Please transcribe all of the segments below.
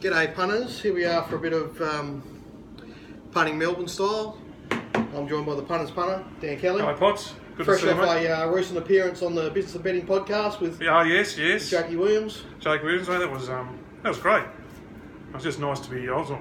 G'day punters, here we are for a bit of Punting Melbourne Style. I'm joined by the punters punter, Dan Kelly. Hi Potts, good Fresh to see you, off mate. a recent appearance on the Business of Betting podcast with Yes. Jackie Williams. Jake Williams, mate, that was great. It was just nice to be, to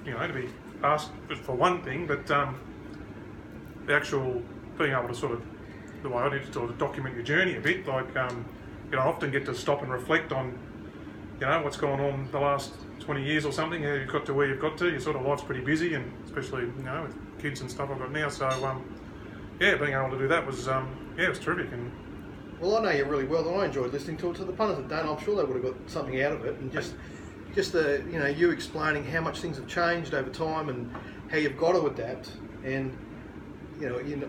be asked for one thing, but the actual being able to sort of, the way I did to sort of document your journey a bit, like, I often get to stop and reflect on, what's gone on the last 20 years or something, how you've got to where you've got to. Your sort of life's pretty busy, and especially, with kids and stuff I've got now, so, being able to do that was, it was terrific. And well, I know you really well, and I enjoyed listening to it. To the punters that don't, I'm sure they would have got something out of it, and just you explaining how much things have changed over time and how you've got to adapt, and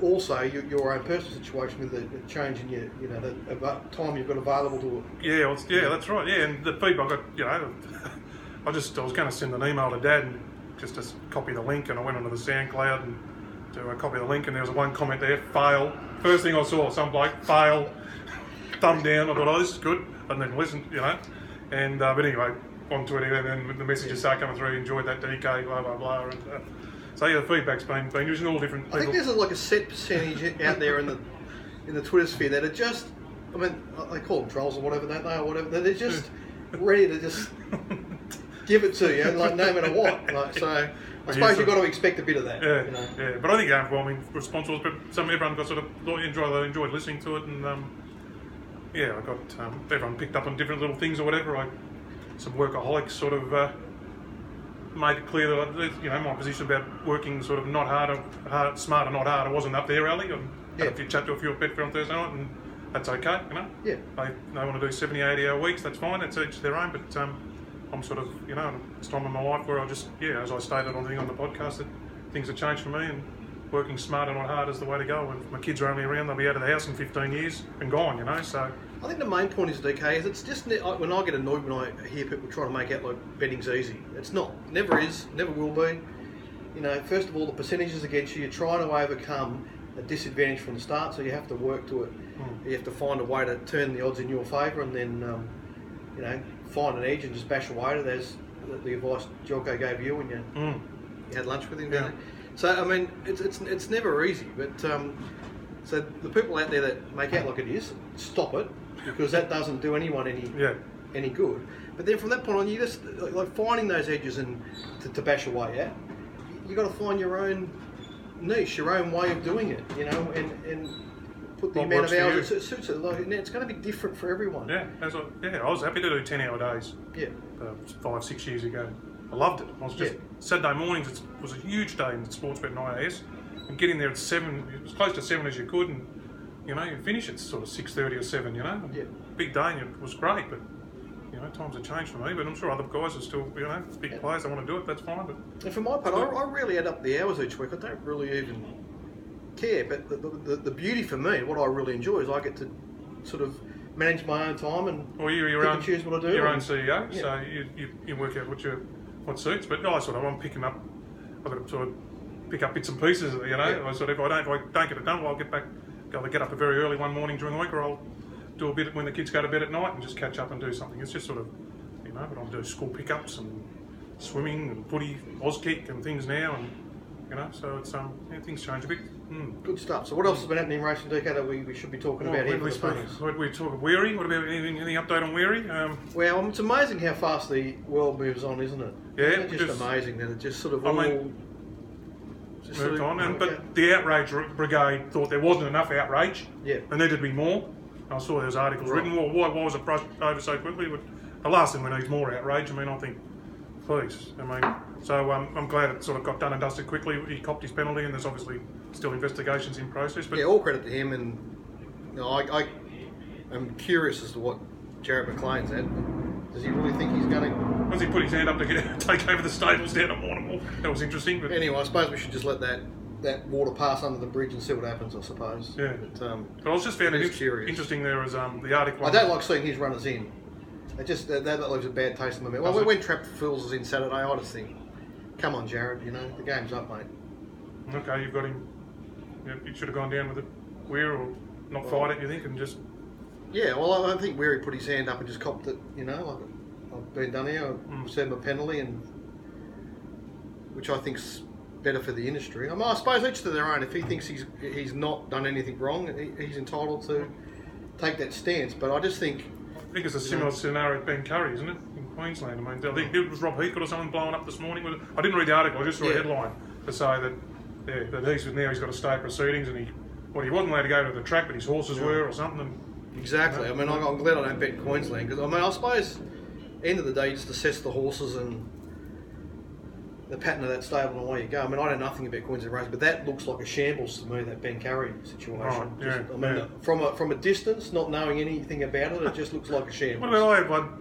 also your own personal situation with the change in your, the time you've got available to it. That's right. Yeah, and the feedback I got, I was going to send an email to Dad and just to copy the link, and I went onto the SoundCloud and to copy the link, and there was one comment there, fail. First thing I saw, some bloke, fail, thumb down. I thought, oh, this is good, and then listen, and but anyway, on Twitter, and then the messages start coming through. Enjoyed that DK, blah blah blah, and so the feedback's been using all different people. I think there's like a set percentage out there in the Twitter sphere that are just, they call them trolls or whatever, don't they, or whatever. They're just ready to just give it to you, like no matter what. So I suppose you've got to expect a bit of that. Yeah. But I think the overwhelming response was, but everyone got sort of enjoyed listening to it, and I got everyone picked up on different little things or whatever. Some workaholics sort of made it clear that my position about working sort of not smarter, not harder, wasn't up their alley. I had a chat to a few at Betfair on Thursday night, and that's okay. Yeah. They want to do 70, 80-hour weeks. That's fine. It's each their own. But I'm sort of it's time in my life where I just as I stated on the podcast, that things have changed for me, and working smarter, not hard is the way to go. When my kids are only around, they'll be out of the house in 15 years and gone. So. I think the main point is, DK, is it's just when I get annoyed when I hear people trying to make out like betting's easy. It's not. Never is. Never will be. First of all, the percentages against you. You're trying to overcome a disadvantage from the start, so you have to work to it. You have to find a way to turn the odds in your favour, and then find an edge and just bash away at it. As the advice Jocko gave you when you had lunch with him. Yeah. So it's never easy, but so the people out there that make out like it is, stop it, because that doesn't do anyone any good. But then from that point on, you just like finding those edges and to bash away at. You got to find your own niche, your own way of doing it, and put the amount of hours it suits it. It's going to be different for everyone. I was happy to do 10-hour days. 5-6 years ago. I loved it. I was just Saturday mornings. It was a huge day in sports bet and IAS, and getting there at 7. It was close to 7 as you could, and you finish at sort of 6:30 or 7. Big day, and it was great. But times have changed for me. But I'm sure other guys are still big players. They want to do it. That's fine. But and for my part, I rarely add up the hours each week. I don't really even care. But the beauty for me, what I really enjoy, is I get to sort of manage my own time and choose what I do. Your own CEO, so you work out what suits. But I'm picking up. I've got to sort of pick up bits and pieces. I sort of if I don't get it done, well, I'll get back. I'll get up very early one morning during the week, or I'll do a bit when the kids go to bed at night and just catch up and do something. It's just sort of but I'll do school pickups and swimming and footy, Auskick and things now, and so it's things change a bit. Good stuff. So what else has been happening in racing, DK, that we should be talking about here? We talk of Weary. What about any update on Weary? Well, it's amazing how fast the world moves on, isn't it? Yeah, it's just amazing that it just sort of moved on. But the outrage brigade thought there wasn't enough outrage. Yeah. There needed to be more. I saw there was articles written. Well, why was it brushed over so quickly? But the last thing we need is more outrage. I think, please. So I'm glad it sort of got done and dusted quickly. He copped his penalty, and there's obviously still investigations in process. But all credit to him. And I am curious as to what Jared McLean's at. Does he really think he's going to? Does he put his hand up to take over the stables down at Warrnambool? That was interesting. But anyway, I suppose we should just let that water pass under the bridge and see what happens, I suppose. Yeah. But I was just found it interesting. There was the article. I don't like seeing his runners in. That leaves a bad taste in my mouth. Well, when Trap Fools was in Saturday, I just think, come on, Jared, the game's up, mate. Okay, you've got him. You should have gone down with it. Or not fight it, you think, and just... Yeah, well, I think Weary put his hand up and just copped it, I've been done here. I've served my penalty, and which I think's better for the industry. I mean, I suppose each to their own. If he thinks he's not done anything wrong, he's entitled to take that stance. But I just think... I think it's a similar scenario at Ben Curry, isn't it, in Queensland? I mean, I think it was Rob Heathcote or someone blowing up this morning. I didn't read the article, I just saw a headline to say that he's got to stay proceedings, and he wasn't allowed to go to the track, but his horses were or something. Exactly. I mean, I'm glad I don't bet Queensland, because I mean, I suppose end of the day, you just assess the horses and the pattern of that stable and away you go. I mean, I know nothing about Queensland racing, but that looks like a shambles to me, that Ben Curry situation. Right, from a distance, not knowing anything about it, it just looks like a shambles. What about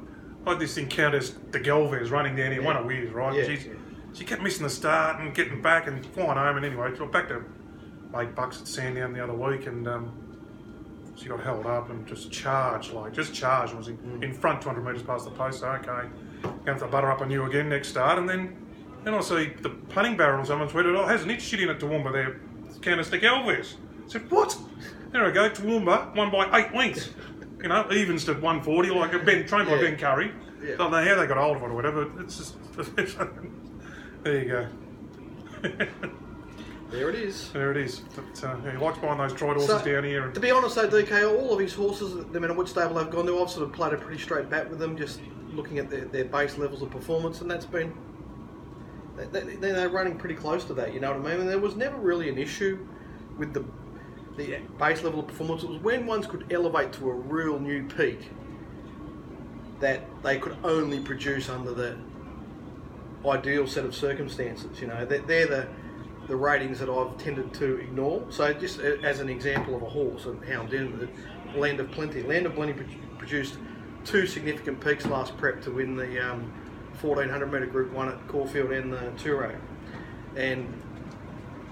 I had this encounter, the Galvez running down here, one of Weir's, right? Yeah. She kept missing the start and getting back and flying home, and anyway, she got back to Lake Bucks at Sandown the other week, and she got held up and just charged, was in front 200 metres past the post. So, okay, going to butter up on you again next start, and then I see the punting barrel or someone tweeted, "Oh, has an itch shit in it, Toowoomba there, Countess de Galvez." I said, "What?" There I go, Toowoomba won by 8 lengths. You know, evens to 140, like trained by Ben Curry. Yeah. I don't know how they got hold of it or whatever. It's just there you go. There it is. There it is. But he likes buying those tried horses down here. And to be honest, though, DK, all of his horses, no matter which stable they've gone to, I've sort of played a pretty straight bat with them, just looking at their base levels of performance, and that's been. They're running pretty close to that, you know what I mean? And there was never really an issue with the base level of performance. It was when ones could elevate to a real new peak that they could only produce under the ideal set of circumstances. You know, they're the ratings that I've tended to ignore. So just as an example of a horse and how I'm dealing with it, Land of Plenty. Land of Plenty produced 2 significant peaks last prep to win the 1400 metre Group 1 at Caulfield and the Touro. And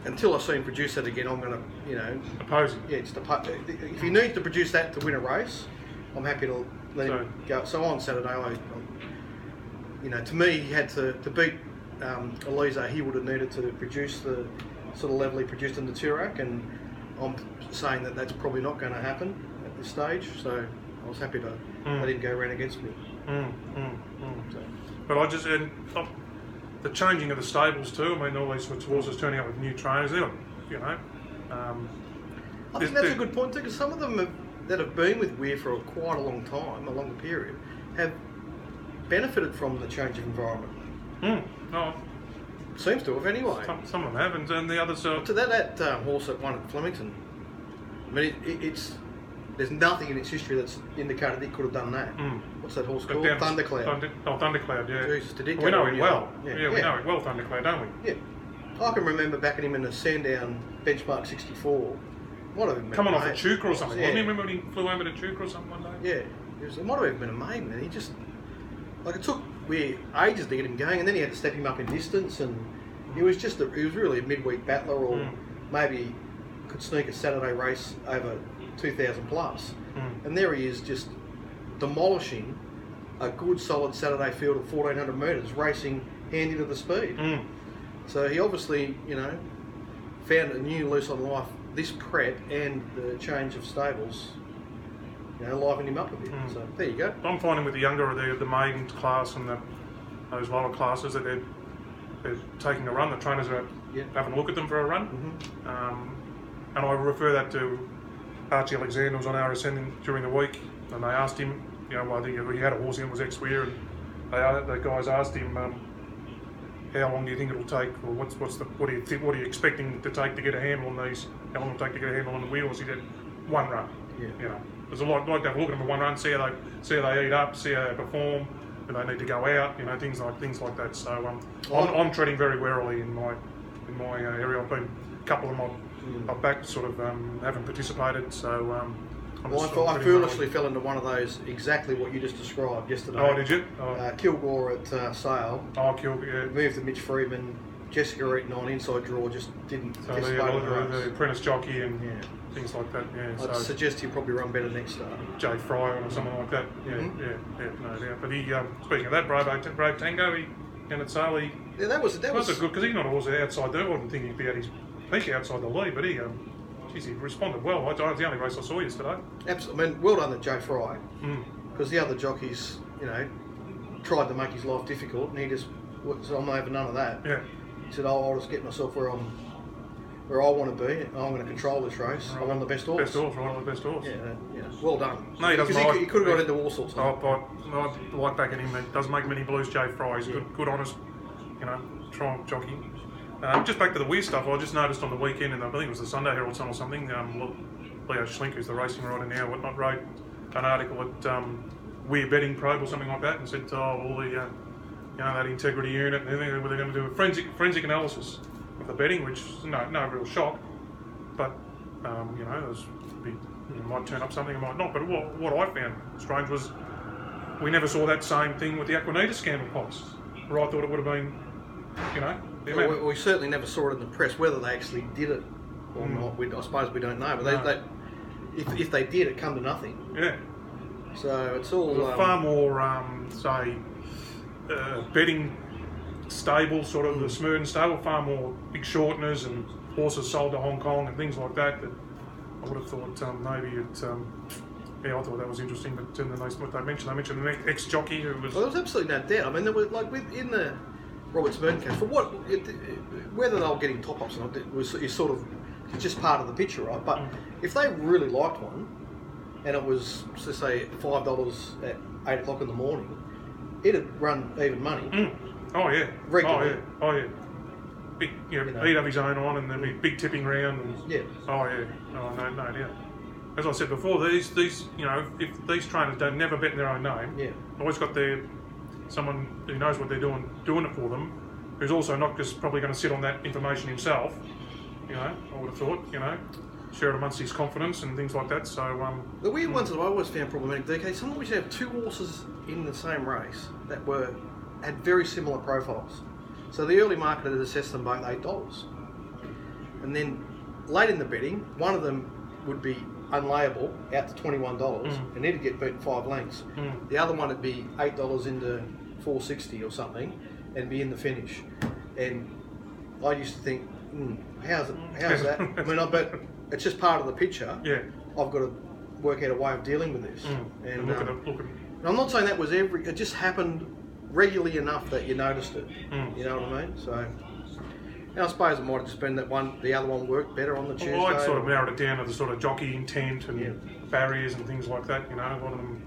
until I see him produce that again, I'm going to, you know... Oppose him. Yeah, if he needs to produce that to win a race, I'm happy to let him go. So on Saturday, you know, to me, he had to beat Elisa, he would have needed to produce the sort of level he produced in the Toorak, and I'm saying that that's probably not going to happen at this stage, so I was happy to let him go around against me. So. But the changing of the stables too, I mean, all these sorts of horses turning up with new trainers, you know. I think that's a good point too, because some of them that have been with Weir for quite a long time, a longer period, have benefited from the change of environment. Oh. Seems to have anyway. Some of them have, and the others are... To that horse that won at Flemington, I mean, there's nothing in its history that's indicated it could have done that. What's that horse called? Thundercloud. Thundercloud, yeah. Jesus, did it we know it well. Yeah, we know it well, Thundercloud, don't we? Yeah. I can remember backing him in the Sandown Benchmark 64. Might have been coming off a Chuka or something, yeah. Wasn't he? Remember when he flew over to Chuka or something one day? Yeah. It might have even been a maiden, and he just... Like, it took ages to get him going, and then he had to step him up in distance, and he was really a midweek battler, or maybe could sneak a Saturday race over 2,000 plus. And there he is, just demolishing a good solid Saturday field of 1,400 metres, racing handy to the speed. So he obviously, you know, found a new lease on life this prep, and the change of stables, you know, livened him up a bit. So there you go. I'm finding with the younger, the maiden class and those lower classes, that they're taking a run. The trainers are having a look at them for a run. And I refer that to Archie Alexander, was on RSN during the week, and they asked him, you know, I think he had a horse in, was ex-Weir, and the guys asked him, how long do you think it'll take, or what are you expecting to take to get a handle on these? How long will it take to get a handle on the wheels? He said, 1 run. You know, there's a lot like to have a look at them in 1 run, see how they eat up, see how they perform, and they need to go out. You know, things like that. So I'm treading very warily in my area. I've been a couple of them I've backed, sort of haven't participated. So I foolishly fell into one of those, exactly what you just described yesterday. Oh, did you? Kilgore at Sale. Oh, Kilgore, yeah. Moved to Mitch Freeman. Jessica Eaton on inside draw, just didn't participate in the apprentice jockey and things like that. Yeah, I'd suggest he'll probably run better next start. Jay Fryer or something like that. Yeah, no doubt. But he, speaking of that, Brave Tango, and at Sale, that was a good, because he's not a horse outside there. I wouldn't think he'd be at his peak outside the lead, but he responded well. It was the only race I saw yesterday. Absolutely. I mean, well done to Jay Fry, because the other jockeys, you know, tried to make his life difficult, and he just said, "I'm having none of that." Yeah. He said, "Oh, I'll just get myself where I want to be. I'm going to control this race. Right. I want the best horse." Best horse, right? The best horse. Yeah. Well done. No, he doesn't. Because he could have got into all sorts. I like backing him. He doesn't make many blues, Jay Fry. He's good, honest, triumph jockey. Just back to the weird stuff. I just noticed on the weekend, and I think it was the Sunday Herald Sun or something. Leo Schlink, who's the racing rider now, whatnot, wrote an article at Weir Betting Probe or something like that, and said, all the that integrity unit and everything, they're going to do a forensic analysis of the betting, which is no real shock, but it might turn up something, it might not. But what I found strange was we never saw that same thing with the Aquanita scandal pops, where I thought it would have been, the amount. We certainly never saw it in the press. Whether they actually did it or not, I suppose we don't know. But if they did, it come to nothing. Yeah. So it's all far more, betting stable, sort of the Smyrna stable, far more big shorteners and horses sold to Hong Kong and things like that. That I would have thought maybe it. I thought that was interesting. But what they mentioned an ex-jockey who was. Well, there was absolutely no doubt. I mean, there was in the Robert Smyrna case, for whether they were getting top-ups or not, it's just part of the picture, right? But if they really liked one, and it was, let's say, $5 at 8 o'clock in the morning, it'd run even money. Oh yeah. Regularly. Oh yeah. Big, he'd have his own on, and there'd be big tipping round. And, yeah. Oh yeah. Oh no doubt. As I said before, these if these trainers don't never bet in their own name, always got someone who knows what they're doing it for them, who's also not just probably going to sit on that information himself. I would have thought, share it amongst his confidence and things like that. So the weird ones that I always found problematic, DK, sometimes you have two horses in the same race that had very similar profiles. So the early market had assessed them both $8, and then late in the betting, one of them would be unlayable out to $21, and it'd get beaten 5 lengths. The other one would be $8 into $4.60 or something, and be in the finish. And I used to think, how's that? I mean, I bet it's just part of the picture. Yeah. I've got to work out a way of dealing with this. And look at it. And I'm not saying that was it just happened regularly enough that you noticed it. You know what I mean? So, and I suppose it might have just been that the other one worked better on the Tuesday. Well, I'd sort of narrowed it down to the sort of jockey intent and barriers and things like that. A lot of them.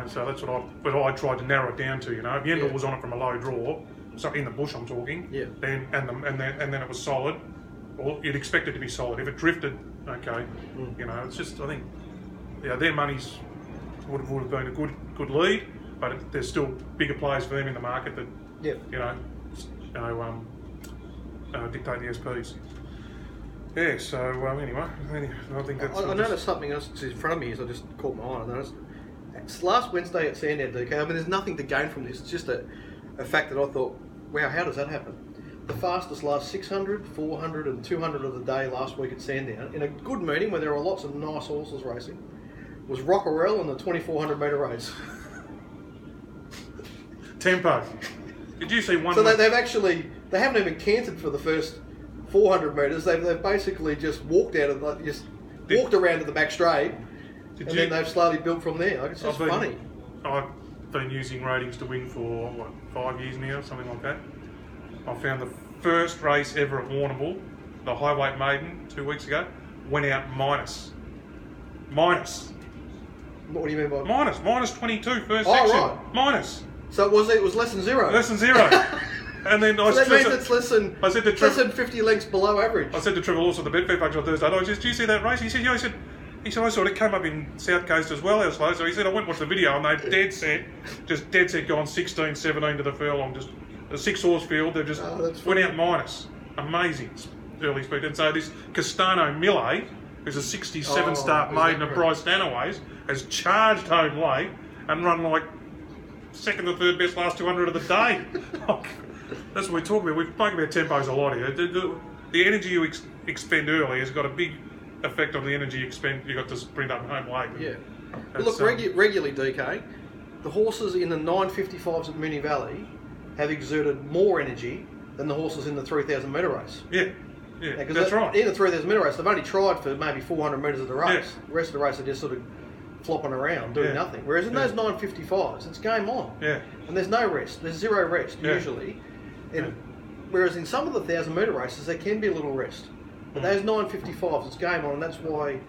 So that's what I tried to narrow it down to. If Yendall was on it from a low draw, so in the bush I'm talking. Yeah. Then and then it was solid. Well, you'd expect it to be solid. If it drifted, okay. It's just I think, their monies would have been a good lead, but there's still bigger players for them in the market that dictate the SPs. Yeah. So anyway, I think that's. I noticed something else in front of me as I just caught my eye. I noticed it's last Wednesday at Sandown, DK. I mean, there's nothing to gain from this. It's just a fact that I thought, wow, how does that happen? The fastest last 600, 400 and 200 of the day last week at Sandown, in a good meeting where there were lots of nice horses racing, was Rockerell in the 2,400 metre race. Tempo. Did you see one? So they haven't even cantered for the first 400 metres. They've basically just walked out of walked around to the back straight, then they've slowly built from there. It's just funny. I've been using ratings to win for 5 years now, something like that. I found the first race ever at Warrnambool, the Highweight Maiden 2 weeks ago, went out minus. What do you mean by minus 22 first section. Right. Minus. So it was less than zero. Less than zero. And then so that means it's less than 50 lengths below average. I said to Trevor also the Betfair function on Thursday, did you see that race? He said, yeah. He said, I saw it came up in South Coast as well, slow. So he said, I went and watched the video, and they dead set gone 16, 17 to the furlong, just a 6-horse field. They just went out minus. Amazing early speed. And so this Castano Millet, who's a 67 start maiden of Bryce Danaway's, has charged home late and run like second or third best last 200 of the day. That's what we're talking about. We've spoken about tempos a lot here. The energy you expend early has got a big effect on the energy you got to sprint up home late. Yeah. Well, look, regularly, DK, the horses in the 955s at Moonee Valley have exerted more energy than the horses in the 3,000 metre race. Yeah, that's right. In the 3,000 metre race, they've only tried for maybe 400 metres of the race. Yeah. The rest of the race are just sort of flopping around doing nothing. Whereas in those 955s, it's game on. Yeah. And there's no rest. There's zero rest usually. And whereas in some of the 1,000-metre races, there can be a little rest. But those 955s, it's game on, and that's why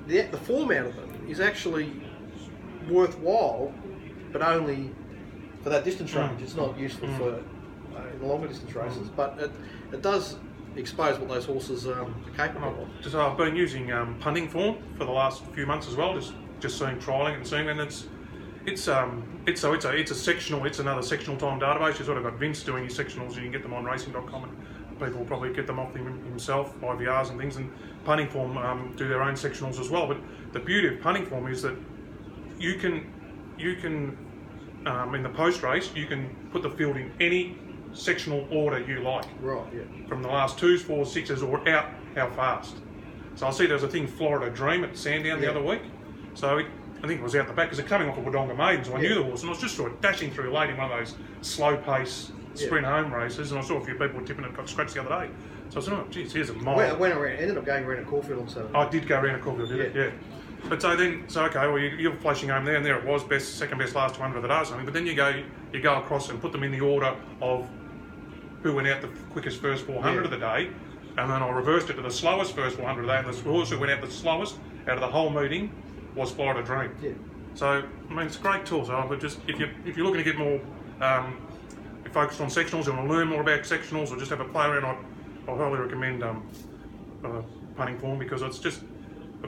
the format of them is actually worthwhile, but only for that distance range. It's not useful for the longer distance races, but it does expose what those horses are capable of. So I've been using punting form for the last few months as well, just seeing trialling and seeing, and it's a sectional. It's another sectional time database. You've sort of got Vince doing his sectionals. You can get them on racing.com, and people will probably get them off himself, IVRs and things. And punting form do their own sectionals as well. But the beauty of punting form is that you can in the post race you can put the field in any sectional order you like. Right. Yeah. From the last 2s, 4s, 6s, or out how fast. So I see there was a thing, Florida Dream at Sandown the other week. So I think it was out the back because it's coming off of Wodonga Maiden, so I knew the horse, and I was just sort of dashing through late in one of those slow pace sprint home races, and I saw a few people were tipping it, got scratched the other day. So I said, oh, geez, here's a mile. Ended up going around a Caulfield on Saturday. I did go around a Caulfield, did it? Yeah. But so okay, well you're flashing home there, and there it was, best, second best, last 200 of the day or something. But then you go across and put them in the order of who went out the quickest first 400 of the day, and then I reversed it to the slowest first 400 of the day, and the horse who went out the slowest out of the whole meeting was Florida Dream. Yeah. So I mean, it's a great tool. So, but just if you're looking to get more focused on sectionals, you want to learn more about sectionals, or just have a play around, I highly recommend punting form, because it's just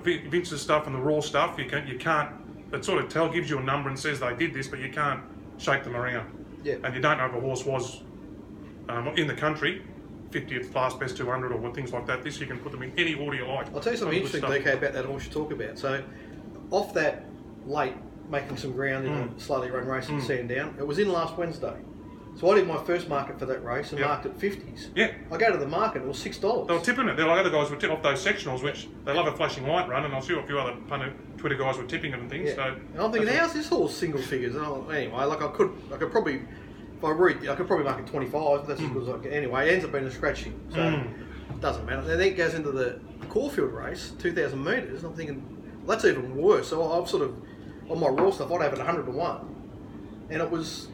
Vince's stuff and the raw stuff. You can't. It sort of gives you a number and says they did this, but you can't shape them around. Yeah. And you don't know if a horse was in the country 50th last best 200 or things like that. This you can put them in any order you like. I'll tell you something interesting, DK, about that horse you talk about. So off that late, making some ground in a slowly run race in Sandown, it was in last Wednesday. So I did my first market for that race and marked at 50s. Yeah. I go to the market, it was $6. They were tipping it. They're like other guys were tipping off those sectionals, which they love a flashing light run, and I saw a few other punter Twitter guys were tipping it and things. Yeah. So and I'm thinking, how's this horse single figures? And anyway, like I could probably, if I read, I could probably mark it 25, but that's as good as I can. Anyway, it ends up being a scratching, so it doesn't matter. And then it goes into the Caulfield race, 2,000 metres, and I'm thinking, well, that's even worse. So I've sort of, on my raw stuff, I'd have it 100 to 1, and it was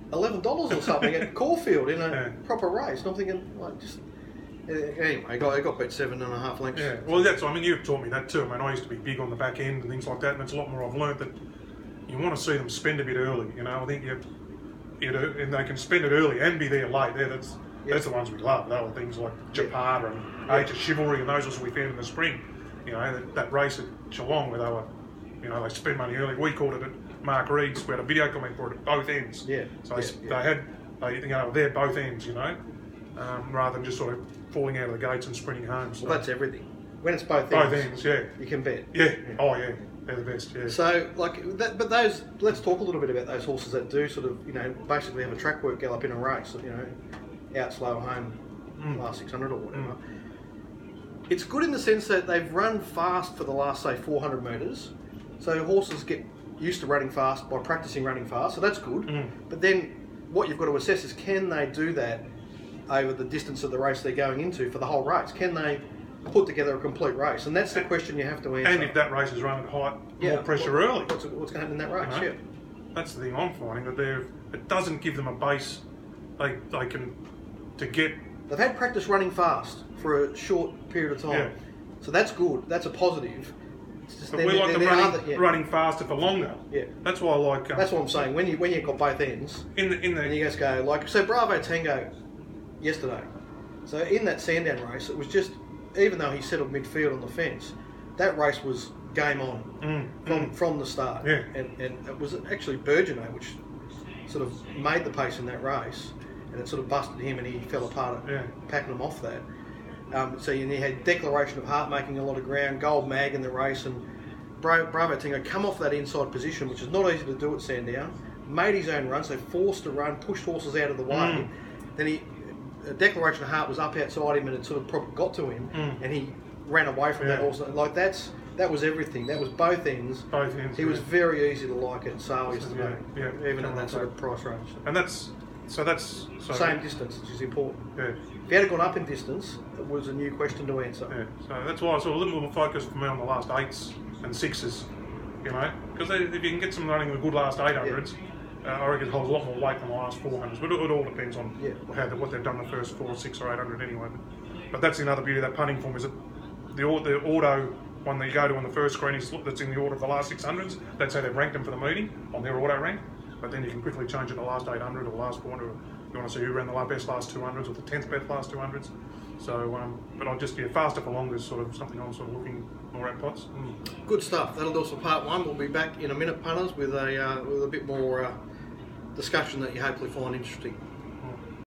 $11 or something at Caulfield in a proper race. And I'm thinking, like, just anyway, I got bet 7.5 lengths. Yeah, well, I mean, you've taught me that too. I mean, I used to be big on the back end and things like that, and it's a lot more I've learned that you want to see them spend a bit early. You know, I think and they can spend it early and be there late. That's the ones we love. They were things like Japar and Age of Chivalry, and those was we found in the spring. You know, that race at Geelong where they were, you know, they spend money early. We called it at Mark Reed's. We had a video comment for it at both ends. Yeah. So they're both ends, you know, rather than just sort of falling out of the gates and sprinting home. So. Well, that's everything. When it's both ends. Both ends, yeah. You can bet. Yeah. Oh, yeah. They're the best, yeah. So, like, but those, let's talk a little bit about those horses that do sort of, you know, basically have a track work gallop in a race, you know, out slow, home, last 600 or whatever. It's good in the sense that they've run fast for the last, say, 400 metres. So horses get used to running fast by practicing running fast, so that's good. But then what you've got to assess is, can they do that over the distance of the race they're going into for the whole race? Can they put together a complete race? And that's the question you have to answer. And if that race is run at height, more pressure early. What's going to happen in that race? You know? That's the thing I'm finding, that it doesn't give them a base they can to get. They've had practice running fast for a short period of time, so that's good. That's a positive. But we like them running faster for longer. Yeah, that's why I like. That's what I'm saying. When you've got both ends, and you guys go like, so Bravo Tango yesterday. So in that Sandown race, it was just, even though he settled midfield on the fence, that race was game on from the start. Yeah, and it was actually Burgeonet which sort of made the pace in that race, and it sort of busted him, and he fell apart at packing him off that. So you had Declaration of Heart making a lot of ground, Gold Mag in the race, and Bravo Tango come off that inside position, which is not easy to do at Sandown, made his own run, so forced to run, pushed horses out of the way. Then Declaration of Heart was up outside him and it sort of probably got to him, and he ran away from that horse. Like that was everything. That was both ends. Both ends. He was very easy to like at sale yesterday, even in that sort of price range. And that's same distance, which is important. Yeah. If he had gone up in distance, it was a new question to answer. Yeah. So that's why I saw a little more focus for me on the last 8s and 6s you know, because if you can get some running the good last 800s, I reckon it holds a lot more weight than the last 400s. But it all depends on what they've done the first 4, 6 or 800 anyway. But that's another beauty of that punting form, is that the auto one that you go to on the first screen that's in the order of the last 600s. That's how they've ranked them for the meeting on their auto rank. But then you can quickly change it to the last 800 or the last 400. You want to see who ran the best last 200s or the 10th best last 200s. So, but I'll just faster for longer is sort of something I'm sort of looking more at, Potts. Good stuff. That'll do us for part 1. We'll be back in a minute, punters, with a bit more discussion that you hopefully find interesting.